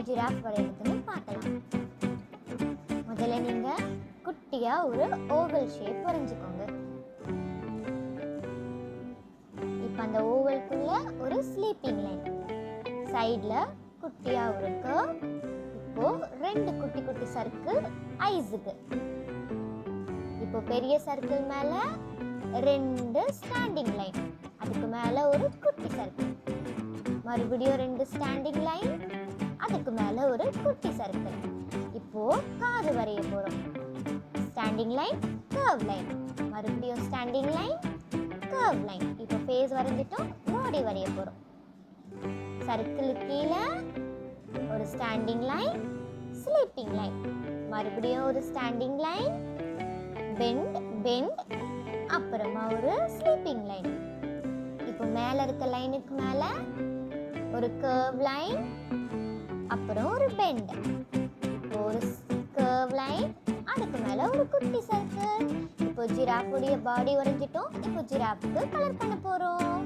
Giraffe வரையறதுன்னு பார்க்கலாம். முதல்ல நீங்க குட்டியா ஒரு ஓவல் ஷேப் வரைஞ்சுக்கோங்க. இப்போ அந்த ஓவலுக்குள்ள ஒரு ஸ்லீப்பிங் லைன், சைடுல குட்டியா ஒரு கர்வ். இப்போ 2 குட்டி குட்டி சர்க்கிள் ஐஸுக்கு. இப்போ பெரிய சர்க்கிள் மேல 2 ஸ்டாண்டிங் லைன், அதுக்கு மேல ஒரு குட்டி சர்க்கிள், மறுபடியும் 2 ஸ்டாண்டிங் லைன், அதுக்கு மேல ஒரு குட்டி சர்க்கிள். இப்போ காது வரைய போறோம். ஸ்டாண்டிங் லைன், கர்வ் லைன், மறுபடியும் ஸ்டாண்டிங் லைன், கர்வ் லைன். இப்போ ஃபேஸ் வரைஞ்சிட்டோம். பாடி வரைய போறோம். சர்க்கிளுக்கு கீழே ஒரு ஸ்டாண்டிங் லைன், ஸ்லீப்பிங் லைன், மறுபடியும் ஒரு ஸ்டாண்டிங் லைன், பெண்ட் பெண்ட், அப்புறமா ஒரு ஸ்லீப்பிங் லைன். இப்போ மேல இருக்க லைனுக்கு மேல ஒரு கர்வ் லைன், அப்புறம் ஒரு பெண்ட், ஒரு கர்வ் லைன், அதுக்கு மேல ஒரு குட்டி சர்க்கிள். இப்போ ஜிராஃபுடைய பாடி வரைஞ்சிட்டோம். இப்போ ஜிராஃப்க்கு கலர் பண்ண போறோம்.